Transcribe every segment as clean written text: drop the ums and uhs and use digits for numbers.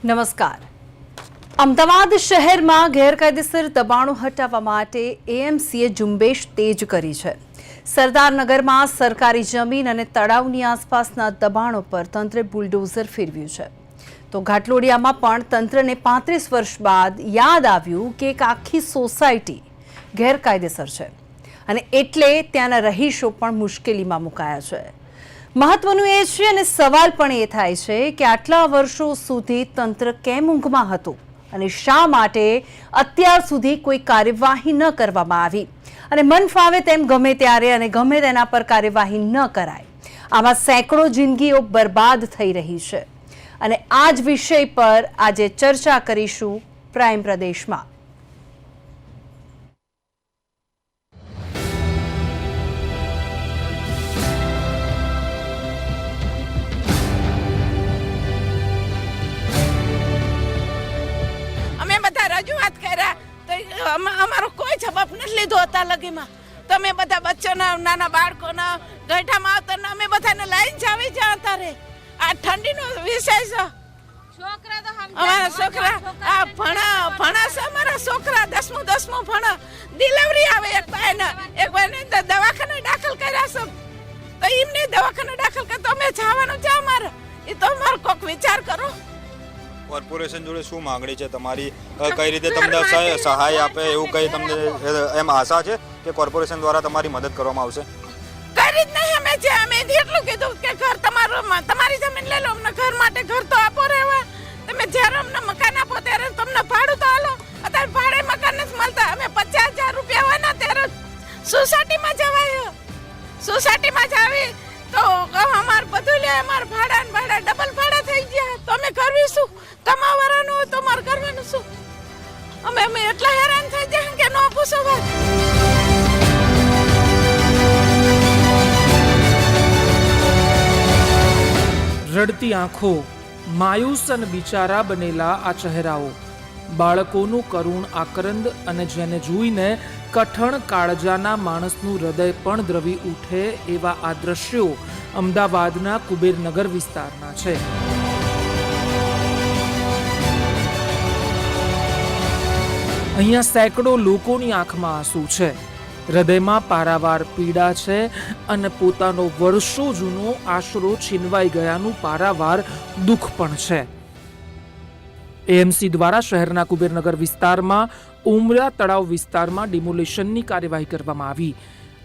નમસ્કાર. અમદાવાદ શહેરમાં ગેરકાયદેસર દબાણો હટાવવા માટે એએમસીએ ઝુંબેશ તેજ કરી છે. સરદારનગરમાં સરકારી જમીન અને તળાવની આસપાસના દબાણો પર તંત્રે બુલડોઝર ફેરવ્યું છે. તો ઘાટલોડિયામાં પણ તંત્રને 35 વર્ષ બાદ યાદ આવ્યું કે એક આખી સોસાયટી ગેરકાયદેસર છે અને એટલે ત્યાંના રહીશો પણ મુશ્કેલીમાં મુકાયા છે. મહત્વનું એ છે અને સવાલ પણ એ થાય છે કે આટલા વર્ષો સુધી તંત્ર કેમ ઊંઘમાં હતું અને શા માટે અત્યાર સુધી કોઈ કાર્યવાહી ન કરવામાં આવી અને મન ફાવે તેમ ગમે ત્યારે અને ગમે તેના પર કાર્યવાહી ન કરાય. આમાં સેંકડો જિંદગીઓ બરબાદ થઈ રહી છે અને આ જ વિષય પર આજે ચર્ચા કરીશું પ્રાઇમ પ્રદેશમાં. રજૂઆત કર્યા તો અમારો કોઈ જવાબ નથી લીધો હતા લગીમાં. તો અમે બધા બચ્ચોના નાના બાળકોના ગઈઠામાં આવતા અમે બધાને લાઈન જ આવી જતા રે. આ ઠંડીનો વિષય છે. અમારા છોકરા આ ભણા છે. અમારા છોકરા 10મું ભણા. ડિલિવરી આવે એક ભાઈને દવાખાને દાખલ કર્યા છે. તો એમને દવાખાને દાખલ કરતો અમે જવાનું છે અમારે. એ તો અમારો કોક વિચાર કરો. કોર્પોરેશન જોડે શું માંગણી છે તમારી? કઈ રીતે તમને સહાય આપે એવું કઈ તમને એમ આશા છે કે કોર્પોરેશન દ્વારા તમારી મદદ કરવામાં આવશે? કરી જ નહીં. અમે એટલું કીધું કે ઘર તમારી જમીન લઈ લો, અમને ઘર માટે ઘર તો આપો રહેવા. તમે જ્યારે અમને મકાન આપો ત્યારે તમને ભાડું તો હાલો. અત્યારે ભાડે મકાન નથી મળતા. અમે 50,000 રૂપિયા હોય ને ત્યારે સોસાયટીમાં જવાય. સોસાયટીમાં જ આવી તો અમારે બધું લે. અમારે ભાડા ડબલ ભાડા થઈ ગયા. તો અમે કરવી શું? કમાવાનું હોય તો મારે કરવાનું શું? અમે એટલા હેરાન થઈ જાય કે ન પૂછો વાત. રડતી આંખો, માયુસ અને બિચારા બનેલા આ ચહેરાઓ, બાળકોનું કરુણ આક્રંદ અને જેને જોઈને કઠણ કાળજાના માણસનું હૃદય પણ દ્રવી ઉઠે એવા આ દ્રશ્યો અમદાવાદના કુબેરનગર વિસ્તારના છે. અહીંયા સેંકડો લોકોની આંખમાં આંસુ છે, હૃદયમાં પારાવાર પીડા છે અને પોતાનો વર્ષો જૂનો આશરો છીનવાઈ ગયાનું પારાવાર દુઃખ પણ છે. એએમસી દ્વારા શહેરના કુબેરનગર વિસ્તારમાં ઉમરા તળાવ વિસ્તારમાં ડિમોલેશનની કાર્યવાહી કરવામાં આવી.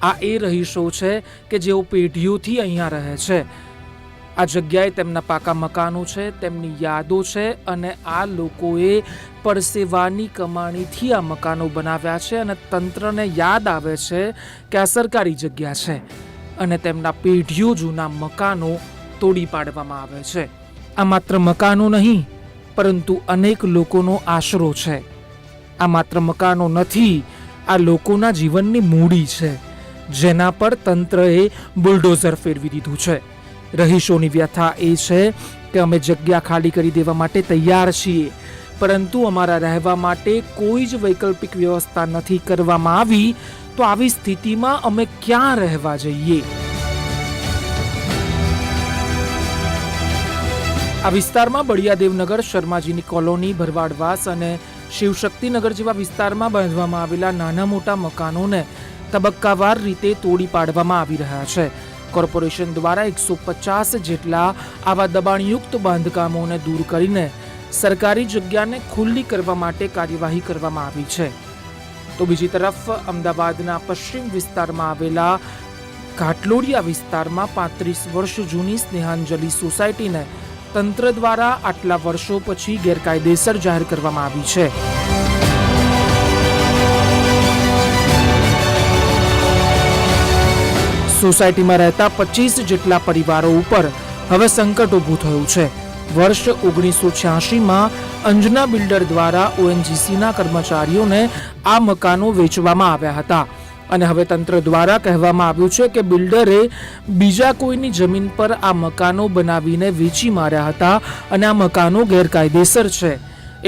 આ એ રહીશો છે કે જેઓ પેઢીઓથી અહીંયા રહે છે. આ જગ્યાએ તેમના પાકા મકાનો છે, તેમની યાદો છે અને આ લોકોએ પરસેવાની કમાણીથી આ મકાનો બનાવ્યા છે અને તંત્રને યાદ આવે છે કે આ સરકારી જગ્યા છે અને તેમના પેઢીઓ જૂના મકાનો તોડી પાડવામાં આવે છે. આ માત્ર મકાનો નહીં પરંતુ અનેક લોકોનો આશરો છે. આ માત્ર મકાનો નથી, આ લોકોના જીવનની મૂડી છે જેના પર તંત્રએ બુલડોઝર ફેરવી દીધું છે. રહીશોની વ્યથા એ છે કે અમે જગ્યા ખાલી કરી દેવા માટે તૈયાર છીએ પરંતુ અમારા રહેવા માટે કોઈ જ વૈકલ્પિક વ્યવસ્થા નથી કરવામાં આવી. તો આવી સ્થિતિમાં અમે ક્યાં રહેવા જઈએ? આ વિસ્તારમાં બળિયાદેવનગર, શર્માજીની કોલોની, ભરવાડવાસ અને શિવશક્તિનગર જેવા વિસ્તારમાં બાંધવામાં આવેલા નાના મોટા મકાનોને તબક્કાવાર રીતે તોડી પાડવામાં આવી રહ્યા છે. કોર્પોરેશન દ્વારા 150 જેટલા આવા દબાણયુક્ત બાંધકામોને દૂર કરીને સરકારી જગ્યાને ખુલ્લી કરવા માટે કાર્યવાહી કરવામાં આવી છે. તો બીજી તરફ અમદાવાદના પશ્ચિમ વિસ્તારમાં આવેલા ઘાટલોડિયા વિસ્તારમાં 35 વર્ષ જૂની સ્નેહાંજલિ સોસાયટીને તંત્ર દ્વારા આટલા વર્ષો પછી ગેરકાયદેસર જાહેર કરવામાં આવી છે. સોસાયટીમાં રહેતા 25 જેટલા પરિવારો ઉપર હવે સંકટ ઊભું થયું છે. વર્ષ 1986માં અંજના બિલ્ડર દ્વારા ઓએનજીસીના કર્મચારીઓને આ મકાનો વેચવામાં આવ્યા હતા અને હવે તંત્ર દ્વારા કહેવામાં આવ્યું છે કે બિલ્ડરે બીજા કોઈની જમીન પર આ મકાનો બનાવીને વેચી માર્યા હતા અને આ મકાનો ગેરકાયદેસર છે.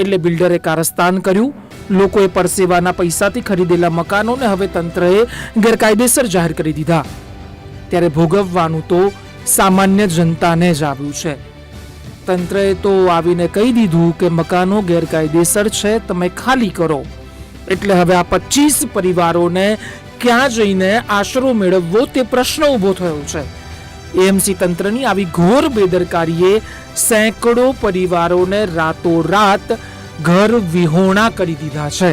એટલે બિલ્ડરે કારસ્તાન કર્યું. લોકોએ પરસેવાના પૈસાથી ખરીદેલા મકાનોને હવે તંત્રએ ગેરકાયદેસર જાહેર કરી દીધા. ત્યારે ભોગવવાનું તો સામાન્ય જનતાને જ આવ્યું છે. તંત્રએ તો આવીને કહી દીધું કે મકાનો ગેરકાયદેસર છે, તમે ખાલી કરો. એટલે હવે આ 25 પરિવારોને ક્યાં જઈને આશરો મેળવવો તે પ્રશ્ન ઊભો થયો છે. એએમસી તંત્રની આવી ઘોર બેદરકારીએ સેંકડો પરિવારોને રાતોરાત ઘર વિહોણા કરી દીધા છે.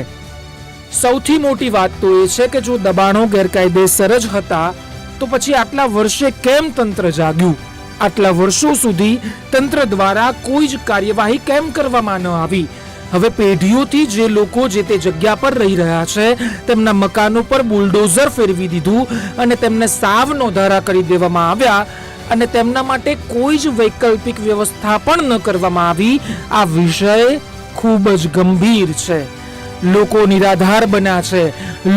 સૌથી મોટી વાત તો એ છે કે જો દબાણો ગેરકાયદેસર જ હતા તો પછી આટલા વર્ષે કેમ તંત્ર જાગ્યું? આટલા વર્ષો સુધી તંત્ર દ્વારા કોઈ જ કાર્યવાહી કેમ કરવામાં ન આવી? હવે પેઢીઓથી જે લોકો જે તે જગ્યા પર રહી રહ્યા છે તેમના મકાનો પર બુલડોઝર ફેરવી દીધું અને તેમને સાવ નોંધારા કરી દેવામાં આવ્યા અને તેમના માટે કોઈ જ વૈકલ્પિક વ્યવસ્થા પણ ન કરવામાં આવી. આ વિષય ખૂબ જ ગંભીર છે. લોકો નિરાધાર બન્યા છે,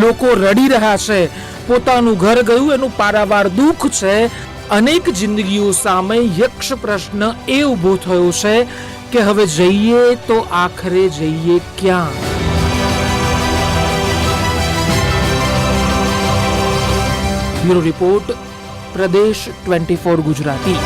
લોકો રડી રહ્યા છે, પોતાનું ઘર ગયું એનું પારાવાર દુઃખ છે. અનેક જિંદગીઓ સામે યક્ષ પ્રશ્ન એ ઊભો થયો છે કે હવે જઈએ તો આખરે જઈએ ક્યાં? બ્યુરો રિપોર્ટ, પ્રદેશ 24 ગુજરાતી.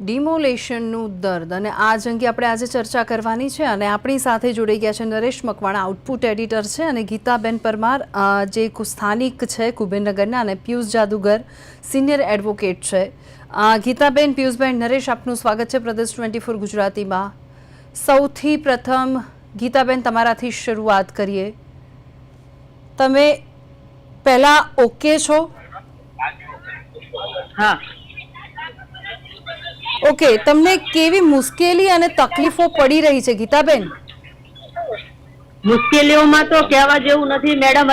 ડિમોલેશનનું દર્દ અને આ જ અંગે આપણે આજે ચર્ચા કરવાની છે અને આપણી સાથે જોડાઈ ગયા છે નરેશ મકવાણા, આઉટપુટ એડિટર છે, અને ગીતાબેન પરમાર જે સ્થાનિક છે કુબેરનગરના, અને પિયુષ જાદુગર સિનિયર એડવોકેટ છે. ગીતાબેન, પિયુષભાઈ, નરેશ, આપનું સ્વાગત છે પ્રદેશ 24 ગુજરાતીમાં. સૌથી પ્રથમ ગીતાબેન તમારાથી શરૂઆત કરીએ. તમે પહેલા ઓકે છો? હા. ઓકે, તમને કેવી મુશ્કેલી અને તકલીફો પડી રહી છે ગીતાબેન? મુશ્કેલીઓમાં તો કહેવા જેવું નથી મેડમ.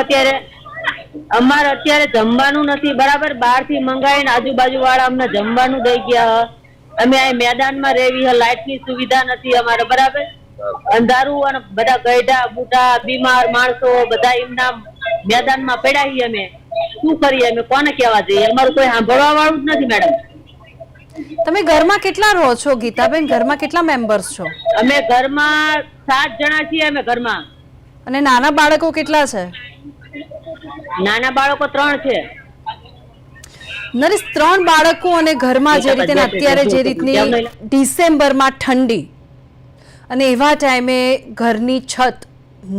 અમારે અત્યારે જમવાનું નથી બરાબર. બહારથી મંગાવીને આજુબાજુ વાળા અમને જમવાનું દઈ ગયા. અમે અહીં મેદાનમાં રહેવી, લાઇટની સુવિધા નથી અમારે બરાબર. અંધારું અને બધા ગઈઢા બુઢા બીમાર માણસો બધા એમના મેદાનમાં પડ્યા છીએ. અમે શું કરીએ? અમે કોને કહેવા જઈએ? અમારું કોઈ સાંભળવા વાળું જ નથી મેડમ. તમે ઘરમાં કેટલા રહો છો ગીતાબેન? ઘરમાં કેટલા મેમ્બર્સ છો? અમે ઘરમાં 7 જણા છીએ અમે ઘરમાં. અને નાના બાળકો કેટલા છે? નાના બાળકો 3 છે. નરેશ, 3 બાળકો અને ઘરમાં જે રીતે અત્યારે જે રીતની ડિસેમ્બરમાં ઠંડી અને એવા ટાઈમે ઘરની છત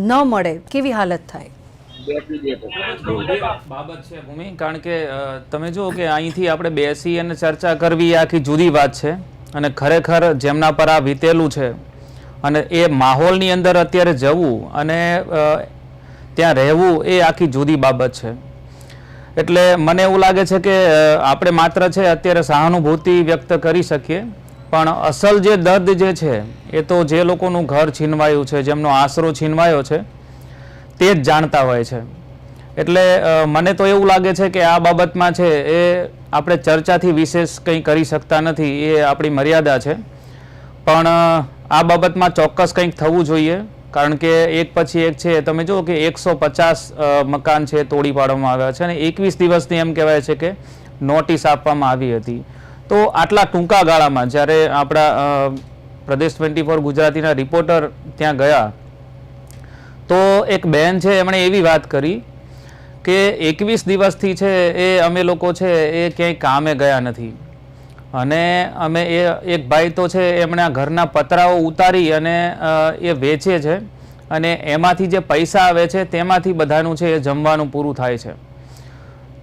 ન મળે, કેવી હાલત થાય? બાબત છે ભૂમિ, કારણ કે તમે જુઓ કે અહીંથી આપણે બેસી અને ચર્ચા કરવી એ આખી જુદી વાત છે અને ખરેખર જેમના પર આ વીતેલું છે અને એ માહોલની અંદર અત્યારે જવું અને ત્યાં રહેવું એ આખી જુદી બાબત છે. એટલે મને એવું લાગે છે કે આપણે માત્ર છે અત્યારે સહાનુભૂતિ વ્યક્ત કરી શકીએ, પણ અસલ જે દર્દ જે છે એ તો જે લોકોનું ઘર છીનવાયું છે, જેમનો આશરો છીનવાયો છે, તે જ જાણતા હોય છે. એટલે મને તો એવું લાગે છે કે આ બાબતમાં છે એ આપણે ચર્ચાથી વિશેષ કંઈ કરી શકતા નથી, એ આપણી મર્યાદા છે. પણ આ બાબતમાં ચોક્કસ કંઈક થવું જોઈએ, કારણ કે એક પછી એક છે. તમે જુઓ કે 150 મકાન છે તોડી પાડવામાં આવ્યા છે અને 21 દિવસની એમ કહેવાય છે કે નોટિસ આપવામાં આવી હતી. તો આટલા ટૂંકા ગાળામાં જ્યારે આપણા પ્રદેશ 24 ગુજરાતીના રિપોર્ટર ત્યાં ગયા તો એક બહેન છે એમણે એવી વાત કરી કે 21 દિવસથી છે એ અમે લોકો છે એ ક્યાંય કામે ગયા નથી અને અમે એક ભાઈ તો છે એમણે આ ઘરના પતરાઓ ઉતારી અને એ વેચે છે અને એમાંથી જે પૈસા આવે છે તેમાંથી બધાનું છે એ જમવાનું પૂરું થાય છે.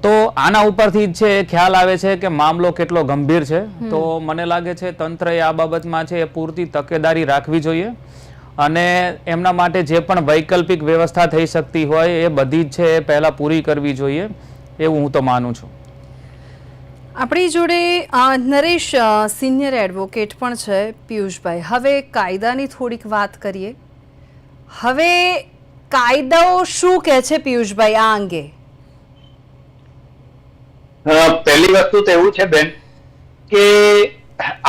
તો આના ઉપરથી જ છે એ ખ્યાલ આવે છે કે મામલો કેટલો ગંભીર છે. તો મને લાગે છે તંત્રએ આ બાબતમાં છે એ પૂરતી તકેદારી રાખવી જોઈએ અને એમના માટે જે પણ વૈકલ્પિક વ્યવસ્થા થઈ શકતી હોય એ બધી જ છે એ પહેલાં પૂરી કરવી જોઈએ એવું હું તો માનું છું. આપણી જોડે નરેશ સિનિયર એડવોકેટ પણ છે, પિયુષભાઈ. હવે કાયદાની થોડીક વાત કરીએ. હવે કાયદાઓ શું કહે છે પિયુષભાઈ આ અંગે? પહેલી વસ્તુ તો એવું છે બેન કે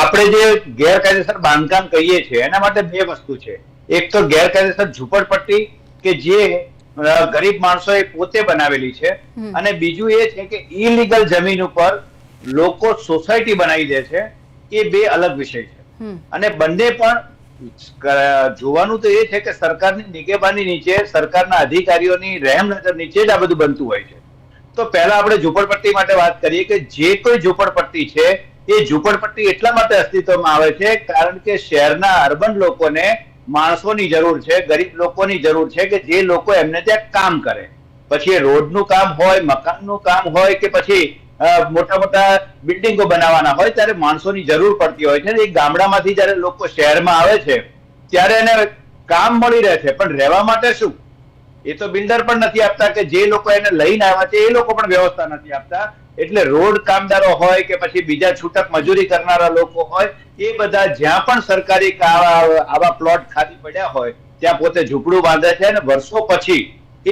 આપણે જે ગેરકાયદેસર બાંધકામ કહીએ છીએ એના માટે 2 વસ્તુ છે. એક તો ગેરકાયદેસર ઝૂંપડપટ્ટી કે જે ગરીબ માણસોએ પોતે બનાવેલી છે, અને બીજું એ છે કે ઇલીગલ જમીન ઉપર લોકો સોસાયટી બનાવી દે છે. એ 2 અલગ વિષય છે અને બંને પણ જોવાનું તો એ છે કે સરકારની નિગેબાની નીચે, સરકારના અધિકારીઓની રહેમ નજર નીચે જ આ બધું બનતું હોય છે. તો પહેલા આપણે ઝૂંપડપટ્ટી માટે વાત કરીએ કે જે કોઈ ઝૂંપડપટ્ટી છે એ ઝૂંપડપટ્ટી એટલા માટે અસ્તિત્વમાં આવે છે કારણ કે શહેરના અર્બન લોકોને માણસોની જરૂર છે, ગરીબ લોકોની જરૂર છે કે જે લોકો એમને ત્યાં કામ કરે. પછી એ રોડનું કામ હોય, મકાનનું કામ હોય કે પછી મોટા મોટા બિલ્ડિંગો બનાવવાના હોય ત્યારે માણસોની જરૂર પડતી હોય છે. એ ગામડામાંથી જયારે લોકો શહેરમાં આવે છે ત્યારે એને કામ મળી રહે છે, પણ રહેવા માટે શું? એ તો બિલ્ડર પણ નથી આપતા કે જે લોકો એને લઈને આવ્યા છે એ લોકો પણ વ્યવસ્થા નથી આપતા. એટલે રોડ કામદારો હોય કે પછી બીજા છૂટક મજૂરી કરનારા લોકો હોય એ બધા જ્યાં પણ સરકારી આવા પ્લોટ ખાલી પડ્યા હોય ત્યાં પોતે ઝૂંપડું બાંધે છે અને વર્ષો પછી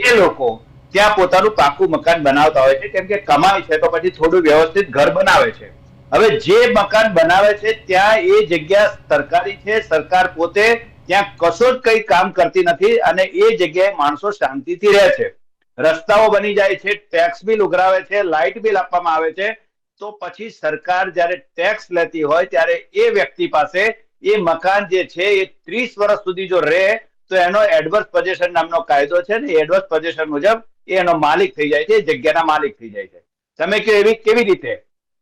એ લોકો ત્યાં પોતાનું પાકું મકાન બનાવતા હોય છે, કેમ કે કમાય છે તો પછી થોડું વ્યવસ્થિત ઘર બનાવે છે. હવે જે મકાન બનાવે છે ત્યાં એ જગ્યા સરકારી છે, સરકાર પોતે ત્યાં કશો જ કઈ કામ કરતી નથી અને એ જગ્યાએ માણસો શાંતિથી રહે છે. રસ્તાઓ બની જાય છે, ટેક્સ બિલ ઉઘરાવે છે, લાઇટ બિલ આપવામાં આવે છે, તો પછી સરકાર જયારે ટેક્સ લેતી હોય ત્યારે એ વ્યક્તિ પાસે એ મકાન જે છે એ 30 વર્ષ સુધી જો રહે તો એનો એડવર્સ પોઝેશન નામનો કાયદો છે ને એડવર્સ પોઝેશન મુજબ એનો માલિક થઈ જાય છે, જગ્યાના માલિક થઈ જાય છે. તમે કહો એવી કેવી રીતે?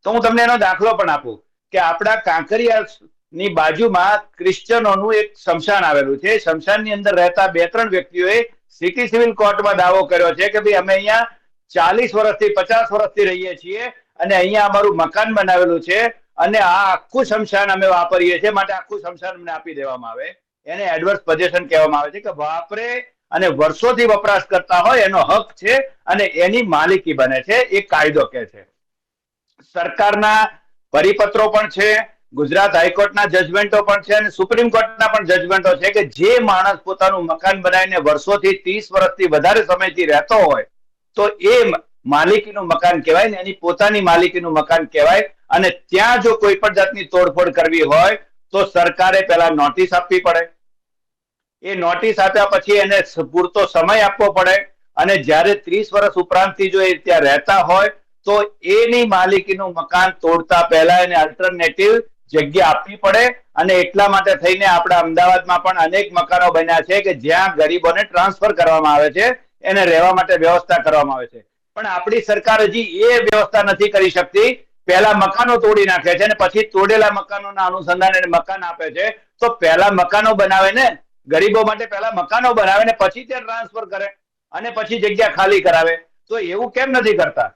તો હું તમને એનો દાખલો પણ આપું કે આપણા કાંકરિયા ની બાજુમાં ક્રિશ્ચનોનું એક શમશાન આવેલું છે. શમશાનની અંદર રહેતા 2-3 વ્યક્તિઓએ સિટી સિવિલ કોર્ટમાં દાવો કર્યો છે કે ભાઈ અમે અહીંયા 40 વર્ષથી 50 વર્ષથી રહીએ છીએ અને અહીંયા અમારું મકાન બનાવેલું છે અને આ આખું શમશાન અમે વાપરીએ છીએ, માટે આખું શમશાન અમને આપી દેવામાં આવે. એને એડવર્સ પોઝેશન કહેવામાં આવે છે કે વાપરે અને વર્ષોથી વપરાશ કરતા હોય એનો હક છે અને એની માલિકી બને છે. એ કાયદો કહે છે. સરકારના પરિપત્રો પણ છે, ગુજરાત હાઈકોર્ટના જજમેન્ટો પણ છે અને સુપ્રીમ કોર્ટના પણ જજમેન્ટો છે કે જે માણસ પોતાનું મકાન બનાવીને વર્ષોથી 30 વર્ષથી વધારે સમયથી રહેતો હોય તો એ માલિકીનું મકાન કહેવાય ને એની પોતાની માલિકીનું મકાન કહેવાય. અને ત્યાં જો કોઈ પણ જાતની તોડફોડ કરવી હોય તો સરકારે પહેલા નોટિસ આપવી પડે. એ નોટિસ આપ્યા પછી એને પૂરતો સમય આપવો પડે અને જ્યારે 30 વર્ષ ઉપરાંતથી જો એ ત્યાં રહેતા હોય તો એની માલિકીનું મકાન તોડતા પહેલા એને અલ્ટરનેટિવ જગ્યા આપવી પડે. અને એટલા માટે થઈને આપણા અમદાવાદમાં પણ અનેક મકાનો બન્યા છે કે જ્યાં ગરીબોને ટ્રાન્સફર કરવામાં આવે છે, એને રહેવા માટે વ્યવસ્થા કરવામાં આવે છે. પણ આપણી સરકાર હજી એ વ્યવસ્થા નથી કરી શકતી. પહેલા મકાનો તોડી નાખે છે અને પછી તોડેલા મકાનોના અનુસંધાને એને મકાન આપે છે. તો પહેલા મકાનો બનાવે ને, ગરીબો માટે પહેલા મકાનો બનાવે ને પછી ત્યાં ટ્રાન્સફર કરે અને પછી જગ્યા ખાલી કરાવે. તો એવું કેમ નથી કરતા?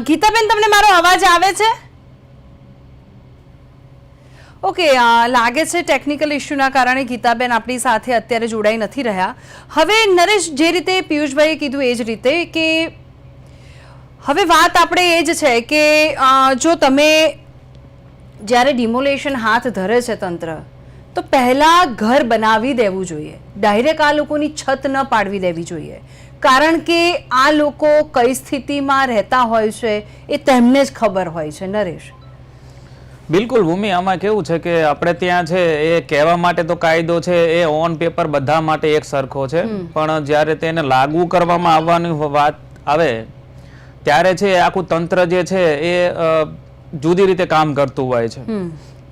ગીતાબેન, તમને મારો અવાજ આવે છે? ઓકે, લાગે છે ટેકનિકલ ઇસ્યુના કારણે ગીતાબેન આપણી સાથે અત્યારે જોડાઈ નથી રહ્યા. હવે નરેશ, જે રીતે પિયુષભાઈએ કીધું એ જ રીતે કે હવે વાત આપણે એ જ છે કે જો તમે જ્યારે ડિમોલેશન હાથ ધરે છે તંત્ર, તો પહેલાં ઘર બનાવી દેવું જોઈએ. ડાયરેક્ટ આ લોકોની છત ન પાડવી દેવી જોઈએ, કારણ કે આ લોકો કઈ સ્થિતિમાં રહેતા હોય છે એ તેમને જ ખબર હોય છે. નરેશ? બિલકુલ ભૂમિ, આમાં કેવું છે કે આપણે ત્યાં છે એ કહેવા માટે તો કાયદો છે એ ઓન પેપર બધા માટે એક સરખો છે, પણ જ્યારે તેને લાગુ કરવામાં આવવાની વાત આવે ત્યારે છે આખું તંત્ર જે છે એ જુદી રીતે કામ કરતું હોય છે.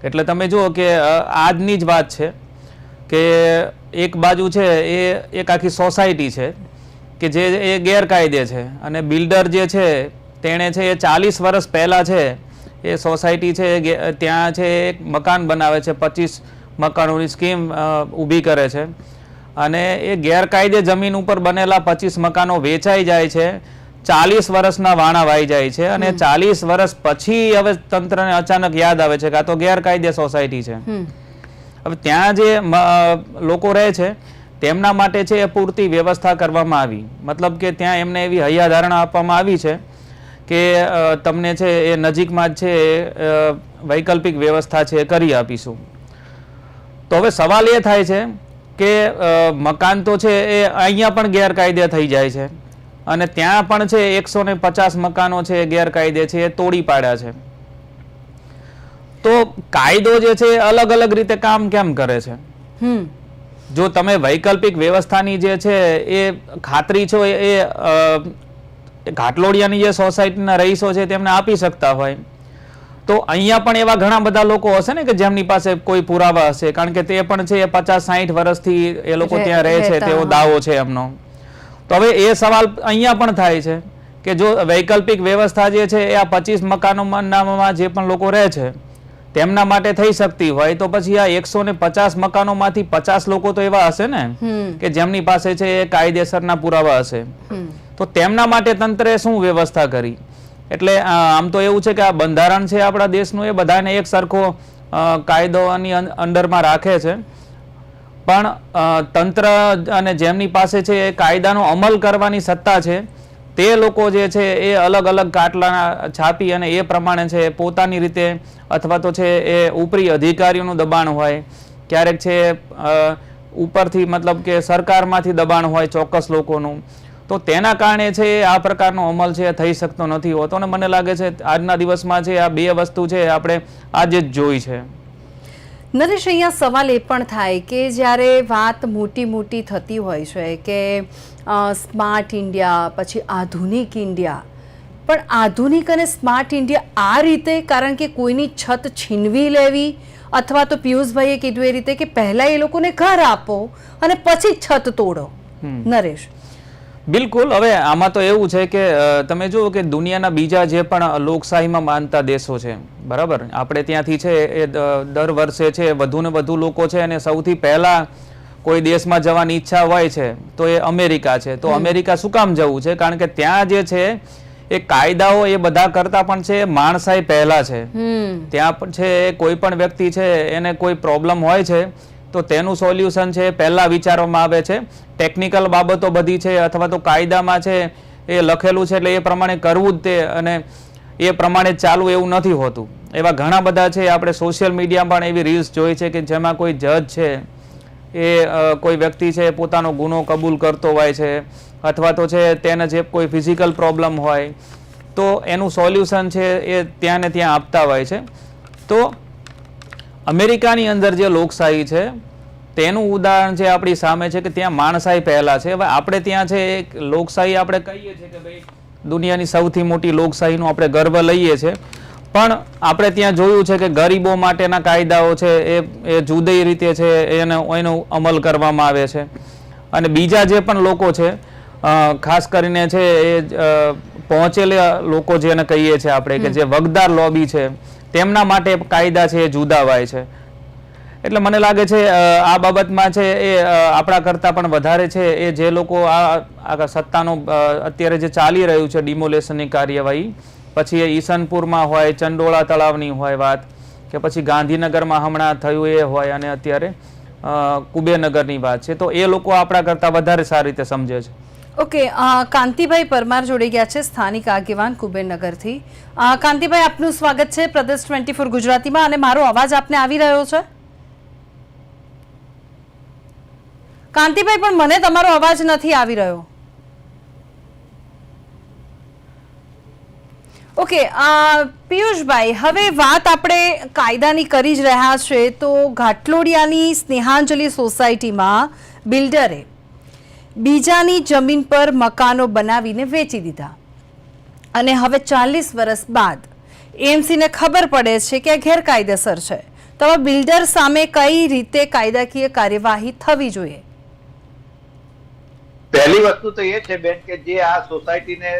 એટલે તમે જુઓ કે આજની જ વાત છે કે એક બાજુ છે એ એક આખી સોસાયટી છે કે જે એ ગેરકાયદે છે અને બિલ્ડર જે છે તેણે છે એ 40 વર્ષ પહેલાં છે એ સોસાયટી છે ત્યાં છે એક મકાન બનાવે છે, 25 મકાનોની સ્કીમ ઊભી કરે છે અને એ ગેરકાયદે જમીન ઉપર બનેલા 25 મકાનો વેચાઈ જાય છે. 40 વર્ષના વાણા વાઈ જાય છે અને 40 વર્ષ પછી હવે તંત્રને અચાનક યાદ આવે છે કે આ તો ગેરકાયદે સોસાયટી છે. હવે ત્યાં જે લોકો રહે છે તેમના માટે છે એ પૂરતી વ્યવસ્થા કરવામાં આવી, મતલબ કે ત્યાં એમને એવી હૈયાધારણા આપવામાં આવી છે કે તમને છે એ નજીકમાં જ છે વૈકલ્પિક વ્યવસ્થા છે એ કરી આપીશું. તો હવે સવાલ એ થાય છે કે મકાન તો છે એ અહીંયા પણ ગેરકાયદે થઈ જાય છે અને ત્યાં પણ છે 150 મકાનો છે ગેરકાયદે છે એ તોડી પાડ્યા છે. તો કાયદો જે છે અલગ અલગ રીતે કામ કેમ કરે છે? જો તમે વૈકલ્પિક વ્યવસ્થાની જે છે એ ખાતરી છો એ ઘાટલોડિયાની જે સોસાયટીના રહીશો છે તેમને આપી શકતા હોય તો અહીંયા પણ એવા ઘણા બધા લોકો હશે ને કે જેમની પાસે કોઈ પુરાવા હશે, કારણ કે તે પણ છે 50-60 વર્ષથી એ લોકો ત્યાં રહે છે તેવો દાવો છે એમનો. તો હવે એ સવાલ અહીંયા પણ થાય છે કે જો વૈકલ્પિક વ્યવસ્થા જે છે એ આ 25 મકાનોમાં જે પણ લોકો રહે છે તેમના માટે થઈ શકતી હોય તો પછી આ 150 મકાનોમાંથી 50 લોકો તો એવા હશે ને કે જેમની પાસે છે એ કાયદેસરના પુરાવા હશે, તો તેમના માટે તંત્રે શું વ્યવસ્થા કરી? એટલે આમ તો એવું છે કે આ બંધારણ છે આપણા દેશનું, એ બધાને એક સરખો કાયદોની અંડરમાં રાખે છે, પણ તંત્ર અને જેમની પાસે છે એ કાયદાનો અમલ કરવાની સત્તા છે તે લોકો જે છે એ અલગ અલગ કાટલા છાપી અને એ પ્રમાણે છે પોતાની રીતે અથવા તો છે એ ઉપરી અધિકારીઓનું દબાણ હોય, ક્યારેક છે ઉપરથી મતલબ કે સરકારમાંથી દબાણ હોય ચોક્કસ લોકોનું, તો તેના કારણે છે આ પ્રકારનો અમલ છે થઈ શકતો નથી હોતો. અને મને લાગે છે આજના દિવસમાં છે આ બે વસ્તુ છે આપણે આજે જ જોઈ છે. નરેશ, અહીંયા સવાલ એ પણ થાય કે જ્યારે વાત મોટી મોટી થતી હોય છે કે સ્માર્ટ ઇન્ડિયા, પછી આધુનિક ઇન્ડિયા, પણ આધુનિક અને સ્માર્ટ ઇન્ડિયા આ રીતે, કારણ કે કોઈની છત છીનવી લેવી, અથવા તો પિયુષભાઈએ કીધું એ રીતે કે પહેલા એ લોકોને ઘર આપો અને પછી છત તોડો. નરેશ, બિલકુલ. હવે આમાં તો એવું છે કે તમે જુઓ કે દુનિયાના બીજા જે પણ લોકશાહીમાં માનતા દેશો છે, બરાબર, આપણે ત્યાંથી છે એ દર વર્ષે છે વધુ ને વધુ લોકો છે અને સૌથી પહેલા કોઈ દેશમાં જવાની ઈચ્છા હોય છે તો એ અમેરિકા છે. તો અમેરિકા શું કામ જવું છે? કારણ કે ત્યાં જે છે એ કાયદાઓ એ બધા કરતા પણ છે માણસાઈ પહેલા છે. ત્યાં પણ છે કોઈ પણ વ્યક્તિ છે એને કોઈ પ્રોબ્લેમ હોય છે તો તેનું સોલ્યુશન છે પહેલા વિચારવામાં આવે છે. ટેકનિકલ બાબતો બધી છે અથવા તો કાયદામાં છે એ લખેલું છે એટલે એ પ્રમાણે કરવું જ તે, અને એ પ્રમાણે ચાલવું એવું નથી હોતું. એવા ઘણા બધા છે, આપણે સોશિયલ મીડિયામાં પણ એવી રીલ્સ જોઈ છે કે જેમાં કોઈ જજ છે એ કોઈ વ્યક્તિ છે પોતાનો ગુનો કબૂલ કરતો હોય છે અથવા તો છે તેને જે કોઈ ફિઝિકલ પ્રોબ્લેમ હોય તો એનું સોલ્યુશન છે એ ત્યાં ને ત્યાં આપતા હોય છે. તો અમેરિકાની અંદર જે લોકશાહી છે તેનું ઉદાહરણ છે આપણી સામે છે કે ત્યાં માણસાઈ પહેલા છે. હવે આપણે ત્યાં છે એક લોકશાહી આપણે કહીએ છીએ કે ભાઈ દુનિયાની સૌથી મોટી લોકશાહીનો આપણે ગર્વ લઈએ છીએ, પણ આપણે ત્યાં જોયું છે કે ગરીબો માટેના કાયદાઓ છે એ જુદી રીતે છે એનો અમલ કરવામાં આવે છે. અને બીજા જે પણ લોકો છે ખાસ કરીને છે એ પહોંચેલા લોકો જેને કહીએ છીએ આપણે કે જે વગદાર લોબી છે તેમના માટે કાયદા છે એ જુદા હોય છે. એટલે મને લાગે છે આ બાબતમાં છે એ આપણા કરતાં પણ વધારે છે એ જે લોકો આ સત્તાનો અત્યારે જે ચાલી રહ્યું છે ડિમોલેશનની કાર્યવાહી, પછી એ ઈસનપુરમાં હોય, ચંડોળા તળાવની હોય વાત, કે પછી ગાંધીનગરમાં હમણાં થયું એ હોય, અને અત્યારે કુબેરનગરની વાત છે, તો એ લોકો આપણા કરતાં વધારે સારી રીતે સમજે છે. ઓકે, કાંતિભાઈ પરમાર જોડી ગયા છે, સ્થાનિક આગેવાન કુબેરનગરથી. કાંતિભાઈ, આપનું સ્વાગત છે પ્રદેશ 24 ગુજરાતીમાં, અને મારો અવાજ આપને આવી રહ્યો છે? કાંતિભાઈ, પણ મને તમારો અવાજ નથી આવી રહ્યો. ઓકે, પિયુષભાઈ, હવે વાત આપણે કાયદાની કરી જ રહ્યા છે, તો ઘાટલોડિયાની સ્નેહાંજલિ સોસાયટીમાં બિલ્ડરે બીજાની જમીન પર મકાનો બનાવીને વેચી દીધા, અને હવે 40 વર્ષ બાદ એએમસીને ખબર પડે છે કે આ ગેરકાયદેસર છે. તો હવે બિલ્ડર સામે કઈ રીતે કાયદાકીય કાર્યવાહી થવી જોઈએ? પહેલી વસ્તુ તો એ છે બેન કે જે આ સોસાયટીને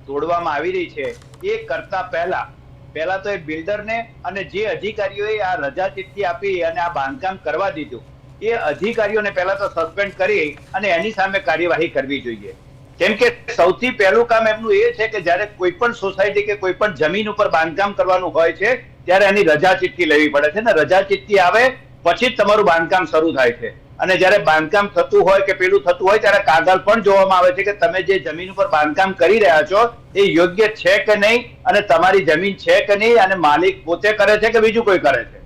તોડવામાં આવી રહી છે એ કરતા પહેલા તો એ બિલ્ડરને અને જે અધિકારીઓએ આ રજા ચિઠ્ઠી આપી અને આ બાંધકામ કરવા દીધું એ અધિકારીઓને પહેલા તો સસ્પેન્ડ કરી અને એની સામે કાર્યવાહી કરવી જોઈએ. કેમ કે સૌથી પહેલું કામ એમનું એ છે કે જ્યારે કોઈ પણ સોસાયટી કે કોઈ પણ જમીન ઉપર બાંધકામ કરવાનું હોય છે ત્યારે એની રજા ચિઠ્ઠી લેવી પડે છે ને રજા ચિઠ્ઠી આવે પછી જ તમારું બાંધકામ શરૂ થાય છે. અને જ્યારે બાંધકામ થતું હોય કે પેલું થતું હોય ત્યારે કાગળ પણ જોવામાં આવે છે કે તમે જે જમીન ઉપર બાંધકામ કરી રહ્યા છો એ યોગ્ય છે કે નહીં, અને તમારી જમીન છે કે નહીં, અને માલિક પોતે કરે છે કે બીજું કોઈ કરે છે.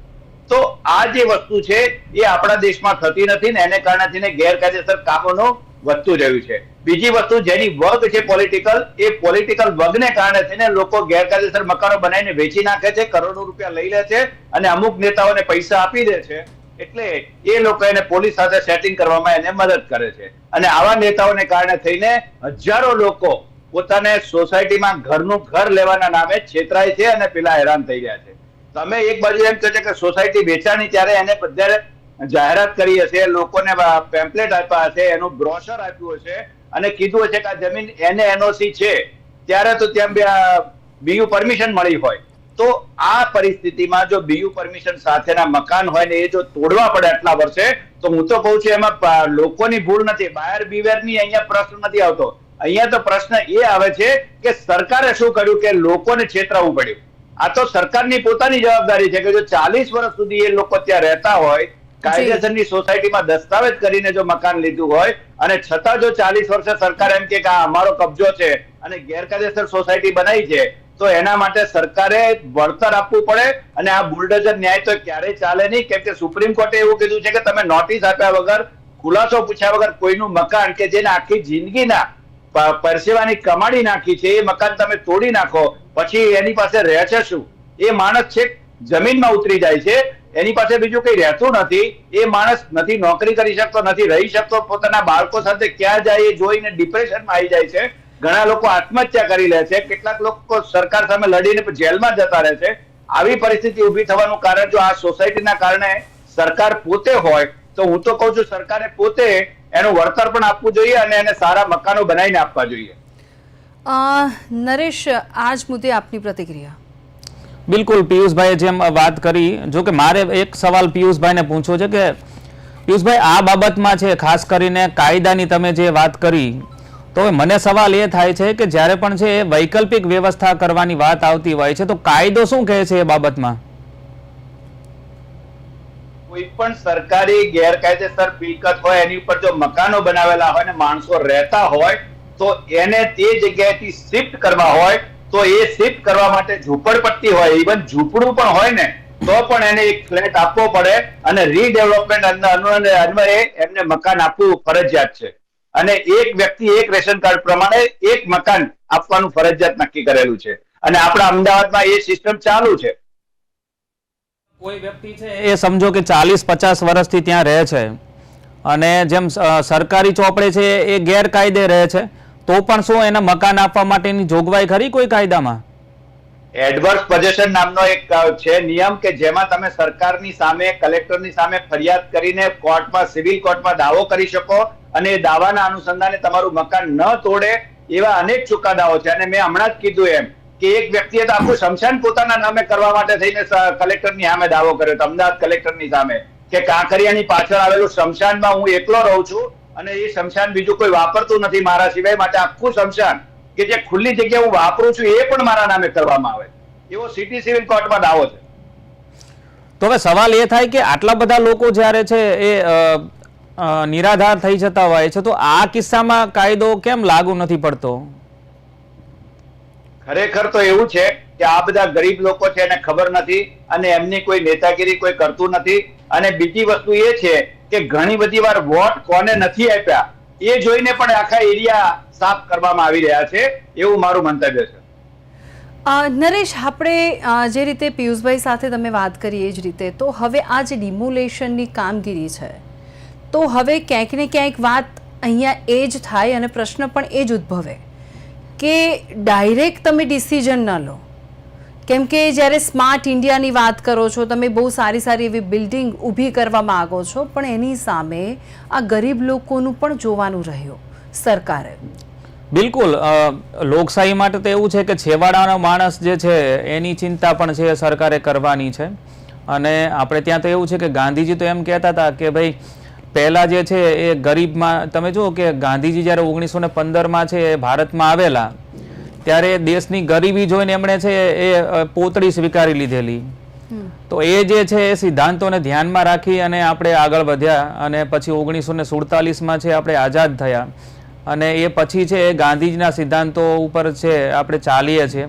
તો આ જે વસ્તુ છે એ આપણા દેશમાં થતી નથી ને એને કારણે થઈને ગેરકાયદેસર કામોનો વધતું રહ્યું છે. બીજી વસ્તુ જેની વગ છે પોલિટિકલ, એ પોલિટિકલ વગને કારણે થઈને લોકો ગેરકાયદેસર મકાનો બનાવીને વેચી નાખે છે, કરોડો રૂપિયા લઈ લે છે અને અમુક નેતાઓને પૈસા આપી દે છે, એટલે એ લોકો એને પોલીસ સાથે સેટિંગ કરવામાં એને મદદ કરે છે. અને આવા નેતાઓને કારણે થઈને હજારો લોકો પોતાને સોસાયટીમાં ઘર લેવાના નામે છેતરાય છે અને પેલા હેરાન થઈ રહ્યા છે. તમે એક બાજુ એમ કહો છો કે સોસાયટી વેચાણી, ત્યારે એને બધા જાહેરાત કરી હશે, લોકોને પેમ્પલેટ આપ્યા હશે, એનું બ્રોશર આપ્યું હશે, અને કીધું હશે કે આ જમીન એને એનઓસી છે, ત્યારે તો ત્યાં બીયુ પરમિશન મળી હોય. તો આ પરિસ્થિતિમાં જો બીયુ પરમિશન સાથેના મકાન હોય ને એ જો તોડવા પડે આટલા વર્ષે, તો હું તો કહું છું એમાં લોકોની ભૂલ નથી, બાયર બીવેરની અહીંયા પ્રશ્ન નથી આવતો. અહીંયા તો પ્રશ્ન એ આવે છે કે સરકારે શું કર્યું કે લોકોને છેતરાવવું પડ્યું. આ તો સરકારની પોતાની જવાબદારી છે કે જો 40 વર્ષ સુધી એ લોકો ત્યાં રહેતા હોય, કાયદેસરની સોસાયટીમાં દસ્તાવેજ કરીને જો મકાન લીધું હોય, અને છતાં જો 40 વર્ષે સરકાર એમ કે આ અમારો કબજો છે અને ગેરકાયદેસર સોસાયટી બનાવી છે, તો એના માટે સરકારે વળતર આપવું પડે. અને આ બુલડોઝર ન્યાય તો ક્યારેય ચાલે નહીં, કેમ કે સુપ્રીમ કોર્ટે એવું કીધું છે કે તમે નોટિસ આપ્યા વગર, ખુલાસો પૂછ્યા વગર કોઈનું મકાન કે જેને આખી જિંદગીના પરસેવાની કમાડી નાખી છે એ મકાન તમે તોડી નાખો, પછી એની પાસે રહે છે શું? એ માણસ છે જમીનમાં ઉતરી જાય છે, એની પાસે બીજું કઈ રહેતું નથી. એ માણસ નથી નોકરી કરી શકતો, નથી રહી શકતો, પોતાના બાળકો સાથે ક્યાં જાય એ જોઈને ડિપ્રેશનમાં આવી જાય છે. ઘણા લોકો આત્મહત્યા કરી લે છે, કેટલાક લોકો સરકાર સામે લડીને જેલમાં જતા રહે છે. આવી પરિસ્થિતિ ઉભી થવાનું કારણ જો આ સોસાયટીના કારણે સરકાર પોતે હોય, તો હું તો કહું છું સરકારે પોતે એનું વળતર પણ આપવું જોઈએ અને એને સારા મકાનો બનાવીને આપવા જોઈએ. નરેશ, આજ મુદ્દે આપની પ્રતિક્રિયા? બિલકુલ, પિયુષભાઈએ જેમ વાત કરી, જો કે મારે એક સવાલ પિયુષભાઈને પૂછવો છે કે પિયુષભાઈ, આ બાબતમાં છે ખાસ કરીને કાયદાની તમે જે વાત કરી, તો મને સવાલ એ થાય છે કે જ્યારે પણ છે વૈકલ્પિક વ્યવસ્થા કરવાની વાત આવતી હોય છે, તો કાયદો શું કહે છે એ બાબતમાં? કોઈ પણ સરકારી ગેરકાયદેસર મિલકત હોય એની ઉપર જો મકાનો બનાવેલા હોય ને માણસો રહેતા હોય, તો એને તે જગ્યાએથી શિફ્ટ કરવા હોય, તો એ શિફ્ટ કરવા માટે ઝૂંપડપટ્ટી હોય, ઇવન ઝૂંપડું પણ હોય ને, તો પણ એને એક ફ્લેટ આપવો પડે અને રીડેવલપમેન્ટ અન્વયે એમને મકાન આપવું ફરજિયાત છે. અને એક વ્યક્તિ એક રેશન કાર્ડ પ્રમાણે એક મકાન આપવાનું ફરજિયાત નક્કી કરેલું છે, અને આપણા અમદાવાદમાં એ સિસ્ટમ ચાલુ છે. કોઈ વ્યક્તિ છે એ સમજો કે 40-50 વર્ષથી ત્યાં રહે છે અને જેમ સરકારી ચોપડે છે એ ગેરકાયદે રહે છે, તો પણ શું એને મકાન આપવા માટેની જોગવાઈ ખરી કોઈ કાયદામાં? એડવર્સ પોઝેશન નામનો એક છે નિયમ કે જેમાં તમે સરકારની સામે, કલેક્ટરની સામે ફરિયાદ કરીને કોર્ટમાં, સિવિલ કોર્ટમાં દાવો કરી શકો અને એ દાવાના અનુસંધાને તમારું મકાન ન તોડે એવા અનેક ચુકાદાઓ છે. અને મેં હમણાં જ કીધું એમ કે એક વ્યક્તિએ તો આખું શમશાન પોતાના નામે કરવા માટે થઈને કલેક્ટરની સામે દાવો કર્યો હતો, અમદાવાદ કલેક્ટરની સામે, કે કાંકરિયાની પાછળ આવેલું શમશાનમાં હું એકલો રહું છું અને એ શમશાન બીજું કોઈ વાપરતું નથી મારા સિવાય, માટે આખું શમશાન કે જે ખુલ્લી જગ્યા હું વાપરું છું એ પણ મારા નામે કરવામાં આવે, એવો સિટી સિવિલ કોર્ટમાં દાવો છે. તો હવે સવાલ એ થાય કે આટલા બધા લોકો જ્યારે છે એ નિરાધાર થઈ જતા હોય છે, તો આ કિસ્સામાં કાયદો કેમ લાગુ નથી પડતો? ખરેખર તો એવું છે કે આ બધા ગરીબ લોકો છે એને ખબર નથી અને એમની કોઈ નેતાગીરી કોઈ કરતું નથી. અને બીજી વસ્તુ એ છે કે ઘણી બધી વાર વોટ કોને નથી આપ્યા એ જોઈને પણ આખા એરિયા સાફ કરવામાં આવી રહ્યા છે, એવું મારું મંતવ્ય છે. નરેશ, આપણે જે રીતે પિયુષભાઈ સાથે તમે વાત કરી એ જ રીતે, તો હવે આ જે ડિમોલેશનની કામગીરી છે, તો હવે ક્યાંક ને ક્યાંક વાત અહીંયા એ જ થાય અને પ્રશ્ન પણ એ જ ઉદ્ભવે કે ડાયરેક્ટ તમે ડિસિઝન ન લો, કેમ કે જ્યારે સ્માર્ટ ઇન્ડિયાની વાત કરો છો, તમે બહુ સારી સારી એવી બિલ્ડિંગ ઊભી કરવા માગો છો, પણ એની સામે આ ગરીબ લોકોનું પણ જોવાનું રહ્યું સરકારે. બિલકુલ, લોકશાહી માટે તો એવું છે કે છેવાડાનો માણસ જે છે એની ચિંતા પણ છે સરકારે કરવાની છે. અને આપણે ત્યાં તો એવું છે કે ગાંધીજી તો એમ કહેતા હતા કે ભાઈ પહેલાં જે છે એ ગરીબમાં, તમે જુઓ કે ગાંધીજી જ્યારે 1915માં છે એ ભારતમાં આવેલા ત્યારે દેશની ગરીબી જોઈને એમણે છે એ પોતળી સ્વીકારી લીધેલી. તો એ જે છે એ સિદ્ધાંતોને ધ્યાનમાં રાખી અને આપણે આગળ વધ્યા અને પછી 1947માં છે આપણે આઝાદ થયા અને એ પછી છે એ ગાંધીજીના સિદ્ધાંતો ઉપર છે આપણે ચાલીએ છીએ.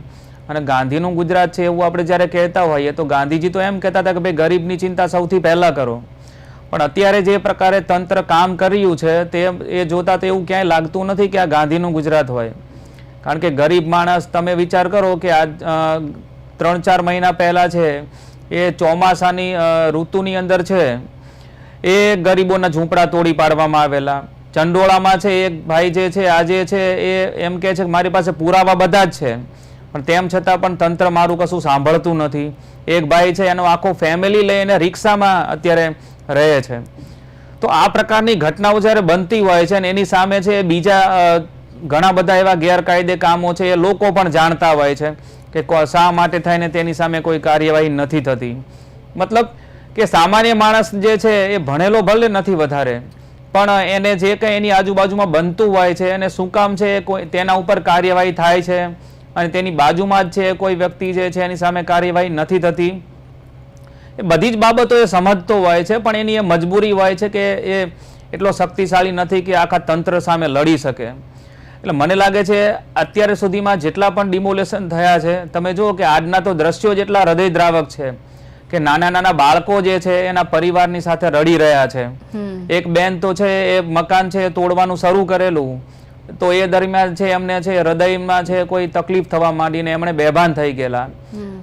અને ગાંધીનું ગુજરાત છે એવું આપણે જ્યારે કહેતા હોઈએ તો ગાંધીજી તો એમ કહેતા હતા કે ભાઈ ગરીબની ચિંતા સૌથી પહેલાં કરો. પણ અત્યારે જે પ્રકારે તંત્ર કામ કર્યું છે તે એ જોતા તો એવું ક્યાંય લાગતું નથી કે આ ગાંધીનું ગુજરાત હોય. કારણ કે ગરીબ માણસ, તમે વિચાર કરો કે આ 3-4 મહિના પહેલાં છે એ ચોમાસાની ઋતુની અંદર છે એ ગરીબોના ઝૂંપડા તોડી પાડવામાં આવેલા. ચંડોળામાં છે એક ભાઈ જે છે આજે છે એ એમ કહે છે કે મારી પાસે પુરાવા બધા જ છે, પણ તેમ છતાં પણ તંત્ર મારું કશું સાંભળતું નથી. એક ભાઈ છે એનો આખો ફેમિલી લઈને રિક્ષામાં અત્યારે રહે છે. તો આ પ્રકારની ઘટનાઓ જ્યારે બનતી હોય છે અને એની સામે છે બીજા ઘણા બધા એવા ગેરકાયદે કામો છે એ લોકો પણ જાણતા હોય છે કે શા માટે થઈને તેની સામે કોઈ કાર્યવાહી નથી થતી. મતલબ કે સામાન્ય માણસ જે છે એ ભણેલો ભલે નથી વધારે, પણ એને જે કંઈ એની આજુબાજુમાં બનતું હોય છે અને શું કામ છે કોઈ તેના ઉપર કાર્યવાહી થાય છે અને તેની બાજુમાં જ છે કોઈ વ્યક્તિ જે છે એની સામે કાર્યવાહી નથી થતી. એ બધી જ બાબતો એ સમજતો હોય છે, પણ એની એ મજબૂરી હોય છે કે એ એટલો શક્તિશાળી નથી કે આખા તંત્ર સામે લડી શકે. એટલે મને લાગે છે અત્યાર સુધીમાં જેટલા પણ ડિમોલેશન થયા છે, તમે જુઓ કે આજના તો દ્રશ્યો જેટલા હૃદયદ્રાવક છે કે નાના નાના બાળકો જે છે એના પરિવારની સાથે રડી રહ્યા છે. એક બેન તો છે એ મકાન છે તોડવાનું શરૂ કરેલું, તો એ દરમિયાન છે એમને છે હૃદયમાં છે કોઈ તકલીફ થવા માંડીને એમણે બેભાન થઈ ગયેલા.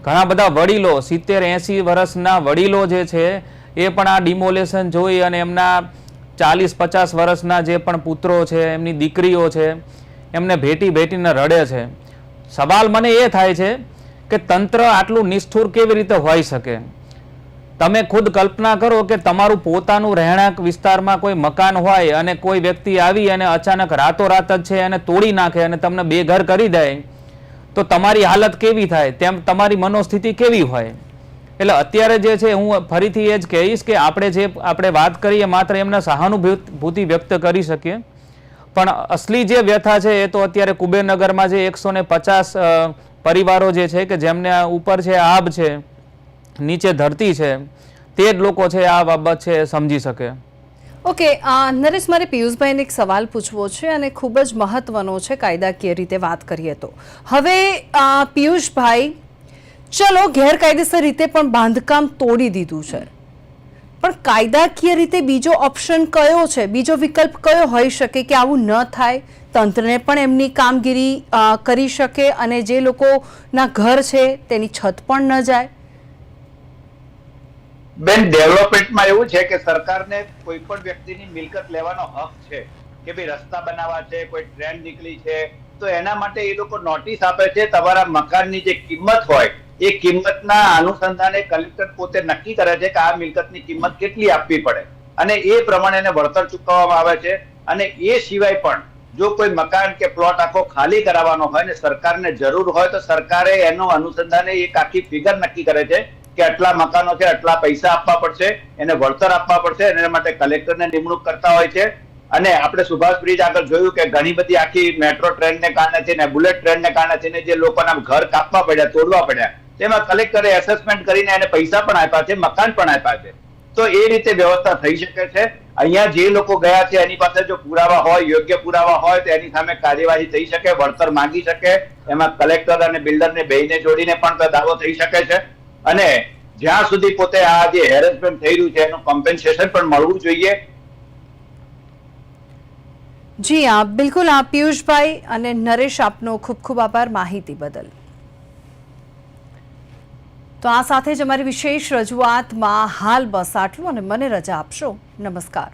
ઘણા બધા વડીલો 70-80 વર્ષના વડીલો જે છે એ પણ આ ડિમોલેશન જોઈ અને એમના 40-50 વર્ષના જે પણ પુત્રો છે, એમની દીકરીઓ છે, એમને ભેટીને રડે છે. સવાલ મને એ થાય છે કે તંત્ર આટલું નિષ્ઠુર કેવી રીતે હોઈ શકે? તમે ખુદ કલ્પના કરો કે તમારું પોતાનું રહેણાંક વિસ્તારમાં કોઈ મકાન હોય અને કોઈ વ્યક્તિ આવી અને અચાનક રાતોરાત જ છે અને તોડી નાખે અને તમને બેઘર કરી દે, તો તમારી હાલત કેવી થાય, તેમ તમારી મનોસ્થિતિ કેવી હોય? એટલે અત્યારે જે છે હું ફરીથી એ જ કહીશ કે આપણે વાત કરીએ માત્ર એમના સહાનુભૂતિ વ્યક્ત કરી શકીએ, પણ અસલી જે વ્યથા છે એ તો અત્યારે કુબેરનગરમાં જે 150 પરિવારો જે છે કે જેમને ઉપર છે આબ છે, નીચે ધરતી છે, તે જ લોકો છે આ બાબત છે સમજી શકે. ઓકે નરેશ, મારે પિયુષભાઈને એક સવાલ પૂછવો છે અને ખૂબ જ મહત્વનો છે કાયદાકીય રીતે વાત કરીએ તો. હવે પિયુષભાઈ, ચલો ગેરકાયદેસર રીતે પણ બાંધકામ તોડી દીધું છે, પણ કાયદાકીય રીતે બીજો ઓપ્શન કયો છે, બીજો વિકલ્પ કયો હોઈ શકે કે આવું ન થાય, તંત્રને પણ એમની કામગીરી કરી શકે અને જે લોકોના ઘર છે તેની છત પણ ન જાય? બેન, ડેવલપમેન્ટમાં એવું છે કે સરકારને કોઈ પણ વ્યક્તિની મિલકત લેવાનો હક છે કે ભાઈ રસ્તા બનાવવા છે, કોઈ ટ્રેન નીકળી છે, તો એના માટે એ લોકો નોટિસ આપે છે. તમારા મકાનની જે કિંમત હોય એ કિંમતના અનુસંધાને કલેક્ટર પોતે નક્કી કરે છે કે આ મિલકતની કિંમત કેટલી આપવી પડે અને એ પ્રમાણે એને વળતર ચૂકવવામાં આવે છે. અને એ સિવાય પણ જો કોઈ મકાન કે પ્લોટ આખો ખાલી કરાવવાનો હોય ને સરકારને જરૂર હોય તો સરકારે એનો અનુસંધાને એક આખી ફિગર નક્કી કરે છે કે આટલા મકાનો છે, આટલા પૈસા આપવા પડશે, એને વળતર આપવા પડશે, એના માટે કલેક્ટરને નિમણૂક કરતા હોય છે. અને આપણે સુભાષ બ્રિજ આગળ જોયું કે ઘણી બધી આખી મેટ્રો ટ્રેનને કારણે છે ને બુલેટ ટ્રેનને કારણે છે ને જે લોકોના ઘર કાપવા પડ્યા, તોડવા પડ્યા, તેમાં કલેક્ટરે એસેસમેન્ટ કરીને એને પૈસા પણ આપ્યા છે, મકાન પણ આપ્યા છે. તો એ રીતે વ્યવસ્થા થઈ શકે છે. અહીંયા જે લોકો ગયા છે એની પાસે જો પુરાવા હોય, યોગ્ય પુરાવા હોય તો એની સામે કાર્યવાહી થઈ શકે, વળતર માંગી શકે. એમાં કલેક્ટર અને બિલ્ડરને બેયને જોડીને પણ દાવો થઈ શકે છે. અને જ્યાં સુધી પોતે આ જે હેરેસમેન્ટ થઈ રહ્યું છે એનું કોમ્પેન્સેશન પણ મળવું જોઈએ. જી હા, બિલકુલ. પિયુષભાઈ અને નરેશ, આપનો ખૂબ ખૂબ આભાર માહિતી બદલ. તો આ સાથે જ અમારી વિશેષ રજૂઆતમાં હાલ બસ આટલું અને મને રજા આપશો. નમસ્કાર.